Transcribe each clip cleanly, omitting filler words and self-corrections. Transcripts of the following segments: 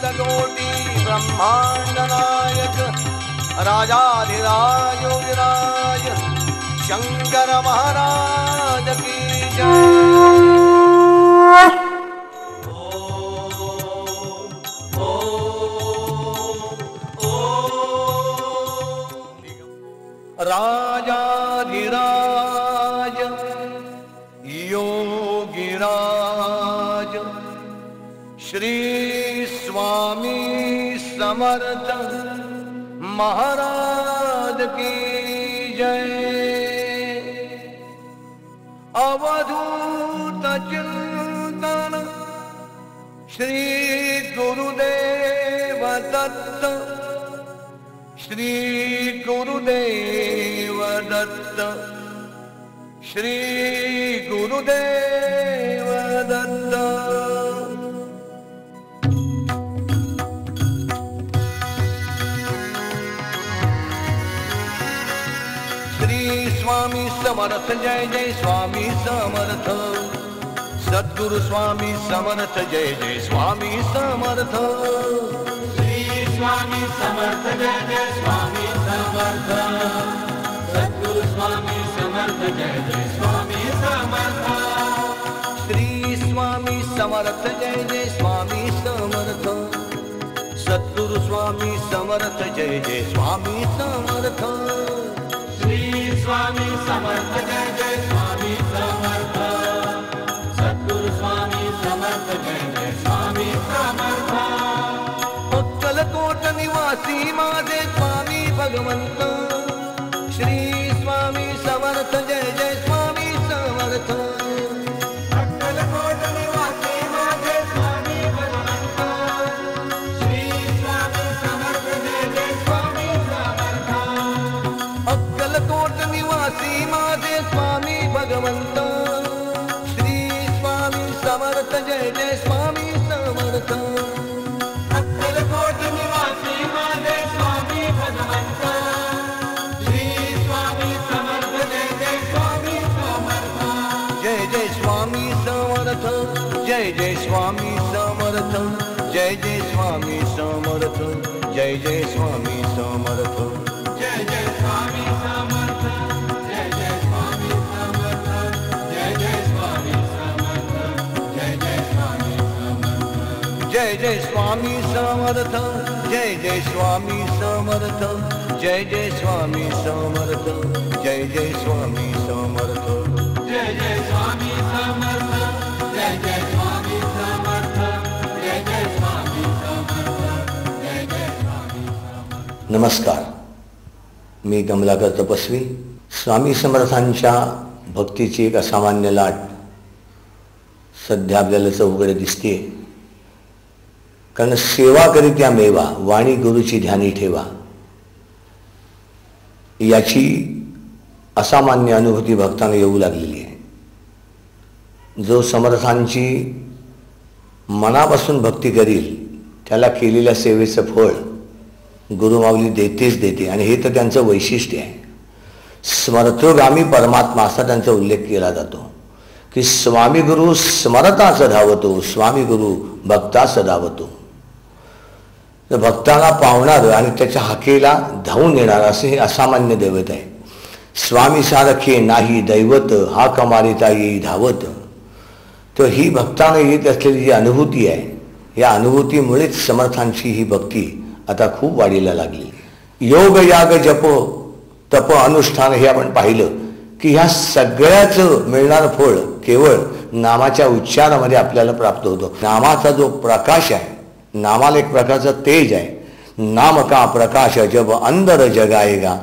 अखिलकोटि ब्रह्मांड नायक राजाधिराज विराज शंकर महाराज की जय। राजाधिराज योगिराज श्री स्वामी समर्थ महाराज की जय। अवधूत चिंतन श्री गुरुदेव दत्त श्री गुरुदेव दत्त श्री गुरुदेव दत्त। श्री स्वामी समर्थ जय जय स्वामी समर्थ सद्गुरु स्वामी समर्थ जय जय स्वामी समर्थ। स्वामी समर्थ जय जय स्वामी समर्थ सद्गुरु स्वामी समर्थ जय जय स्वामी समर्थ। श्री स्वामी समर्थ जय जय स्वामी समर्थ सद्गुरु स्वामी समर्थ जय जय स्वामी समर्थ। श्री स्वामी समर्थ जय जय स्वामी समर्थ सद्गुरु स्वामी समर्थ जय जय स्वामी समर्थ। अक्कलकोट निवासी माझे स्वामी भगवंत श्री स्वामी समर्थ जय जय स्वामी समर्थ। अक्कलकोट निवासी माझे स्वामी भगवंत श्री स्वामी समर्थ जय जय स्वामी समर्थ। अक्कलकोट निवासी माझे स्वामी भगवंत श्री स्वामी समर्थ जय जय स्वामी समर्थ। अक्कलकोट निवासी माझे स्वामी भगवंत श्री स्वामी समर्थ जय जय स्वामी समर्थ। जय जय स्वामी समर्थ जय जय स्वामी समर्थ जय जय स्वामी समर्थ जय जय स्वामी समर्थ। जय जय स्वामी समर्थ जय जय स्वामी समर्थ जय जय स्वामी समर्थ जय जय स्वामी समर्थ। जय जय स्वामी समर्थ जय जय स्वामी समर्थ जय जय स्वामी समर्थ जय जय स्वामी समर्थ। जय जय स्वामी समर्थ जय जय स्वामी समर्थ जय जय स्वामी समर्थ जय जय स्वामी समर्थ। नमस्कार, मी कमलाकर तपस्वी। स्वामी समर्थांच्या भक्तीची एक असामान्य लाट सध्या आपल्याला चौकडे दिसते। कारण सेवा करीत्या मेवा वाणी गुरुची ध्यानी ठेवा याची असामान्य अनुभूती भक्तांना येऊ लागलेली आहे। जो समर्थांची मनापासून भक्ती करील त्याला केलेल्या सेवेचं फळ गुरुमाऊली देतेच देते आणि हे तर त्यांचं वैशिष्ट्य आहे। स्मरतोगामी परमात्मा असा त्यांचा उल्लेख केला जातो की स्वामी गुरु स्मरताच धावतो स्वामी गुरु भक्ताच धावतो। तर भक्ताला पावणारं आणि त्याच्या हाकेला धावून येणार असे हे असामान्य दैवत आहे। स्वामी सारखे नाही दैवत हा कमारिता येई धावत। तर ही भक्तांना येत असलेली जी अनुभूती आहे या अनुभूतीमुळेच समर्थांची ही भक्ती आता खूप वाढीला लागली। योग याग जप तप अनुष्ठान हे आपण पाहिलं की ह्या सगळ्याचं मिळणारं फळ केवळ नामाच्या उच्चारामध्ये आपल्याला प्राप्त होतो। नामाचा जो प्रकाश आहे, नामाला एक प्रकारचा तेज आहे। नाम का प्रकाश जब अंदर जगाएगा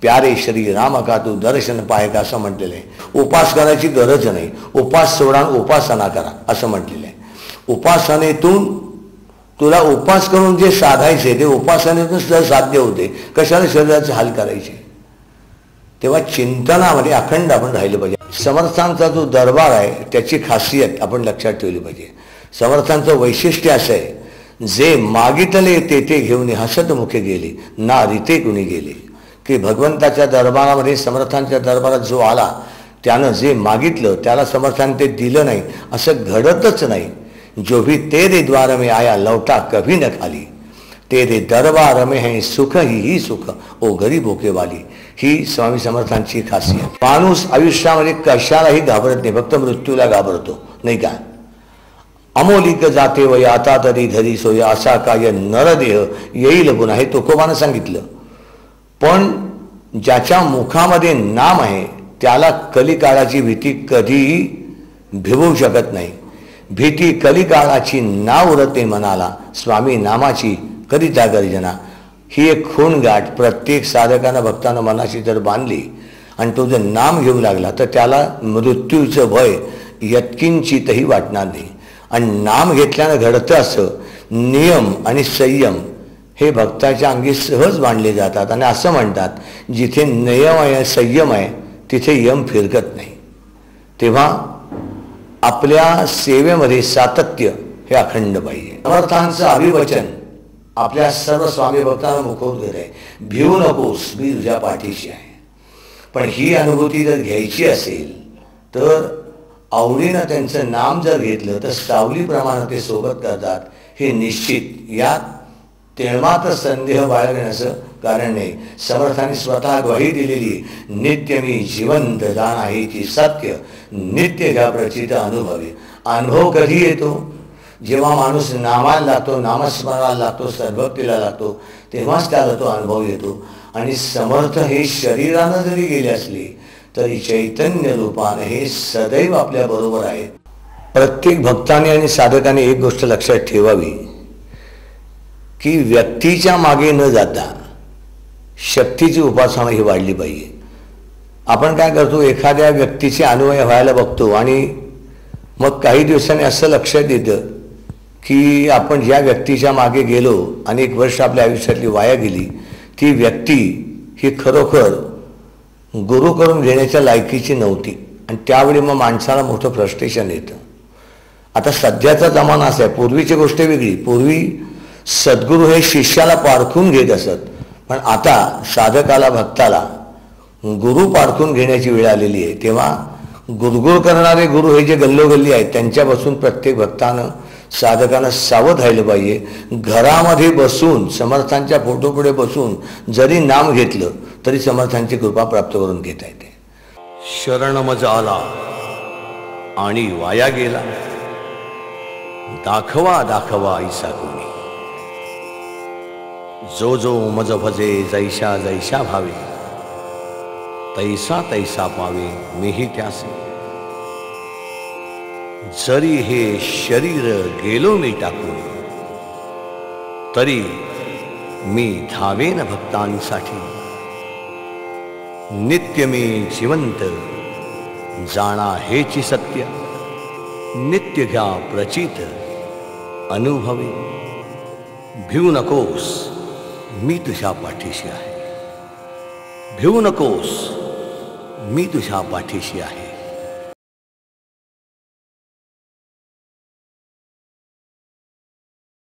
प्यारे श्री राम का तू दर्शन पाहेगा असं म्हटलेलं आहे। उपास करायची गरज नाही, उपास सोडा उपासना करा असं म्हटलेलं आहे। उपासनेतून तुला उपास करून जे साधायचे ते उपासनेतून सुद्धा साध्य होते। कशाला शरीराचे हाल करायचे? तेव्हा चिंतनामध्ये अखंड आपण राहिलं पाहिजे। समर्थांचा जो दरबार आहे त्याची खासियत आपण लक्षात ठेवली पाहिजे। समर्थांचं वैशिष्ट्य असं आहे, जे मागितले ते घेऊन हसत मुखे गेले ना रीते कुणी गेले। की भगवंताच्या दरबारामध्ये समर्थांच्या दरबारात जो आला त्यानं जे मागितलं त्याला समर्थांनी ते दिलं नाही असं घडतच नाही। जो भी तेरे द्वार में आया लौटा कभी न खाली, तेरे दरबार में है सुख ही सुख ओ गरीबो के वाली. ही स्वामी समर्थांची खासियत. माणूस आयुष्यामध्ये कशालाही घाबरत नाही, फक्त मृत्यूला घाबरतो, नाही का. अमोलिक जाते वय आता तरी धरी सोय, असा काय नरदेह येईल गुण, हे तुकोबानं सांगितलं. पण ज्याच्या मुखामध्ये नाम आहे त्याला कलिकाळाची भीती कधीही भिवू शकत नाही. भीती कलिकाळाची ना उरते मनाला, स्वामी नामाची करिता गर्जना. ही एक खूण गाठ प्रत्येक साधकानं भक्तानं मनाशी जर बांधली आणि तो जर नाम घेऊ लागला तर त्याला मृत्यूचं भय यत्किंचितही वाटणार नाही. आणि नाम घेतल्यानं घडतं असं नियम आणि संयम हे भक्ताच्या अंगी सहज बांधले जातात. आणि असं म्हणतात जिथे नियम आहे संयम आहे तिथे यम फिरकत नाही. तेव्हा आपल्या सेवेमध्ये सातत्य हे अखंड पाहिजे. समर्थांचं अभिवचन आपल्या सर्व स्वामी भक्तांना मुखोद्गत आहे, भिवू नकोस मी तुझ्या पाठीशी आहे. पण ही अनुभूती जर घ्यायची असेल तर आवडीनं त्यांचं नाम जर घेतलं तर सावलीप्रमाणे ते सोबत करतात हे निश्चित. यात तेळमात्र संदेह बाळगण्याचं कारण नाही. समर्थांनी स्वतः ग्वाही दिलेली नित्य मी जिवंत जाण आहे की सत्य नित्य घ्या प्रचित अनुभवे. अनुभव कधी येतो? जेव्हा माणूस नामाला लागतो, नामस्मरणाला लागतो, सर्वभक्तीला लागतो, तेव्हाच त्याला तो अनुभव येतो. आणि समर्थ हे शरीरानं जरी गेले असले तरी चैतन्य रूपाने हे सदैव आपल्या बरोबर आहेत. प्रत्येक भक्ताने आणि साधकाने एक गोष्ट लक्षात ठेवावी की व्यक्तीच्या मागे न जाता शक्तीची उपासना ही वाढली पाहिजे. आपण काय करतो, एखाद्या व्यक्तीचे अनुयायी व्हायला बघतो आणि मग काही दिवसांनी असं लक्षात येतं की आपण ज्या व्यक्तीच्या मागे गेलो आणि एक वर्ष आपल्या आयुष्यातली वाया गेली, ती व्यक्ती ही खरोखर गुरु करून घेण्याच्या लायकीची नव्हती. आणि त्यावेळी मग माणसाला मोठं फ्रस्ट्रेशन येतं. आता सध्याचा जमाना असा आहे, पूर्वीची गोष्ट वेगळी. पूर्वी सद्गुरू हे शिष्याला पारखून घेत असत, पण आता साधकाला भक्ताला गुरु पारखून घेण्याची वेळ आलेली आहे. तेव्हा गुरगुर करणारे गुरु हे जे गल्लोगल्ली आहेत त्यांच्यापासून प्रत्येक भक्तानं साधकानं सावध राहिलं पाहिजे. घरामध्ये बसून समर्थांच्या फोटोपुढे बसून जरी नाम घेतलं तरी समर्थांची कृपा प्राप्त करून घेता येते. शरण मज आला आणि वाया गेला, दाखवा दाखवा ऐसा कोणी. जो जो मज भजे जैशा जैशा भावे, तैसा तैसा पावे मीही त्यासे. जरी हे शरीर गेलो मी टाकून, तरी मी धावेन भक्तांसाठी. नित्य मी जिवंत जाणा हेची सत्य, नित्य घ्या प्रचित अनुभवे. भिवू नकोस मी तुझ्या पाठीशी आहे, भिवू नकोस मी तुझ्या पाठीशी आहे.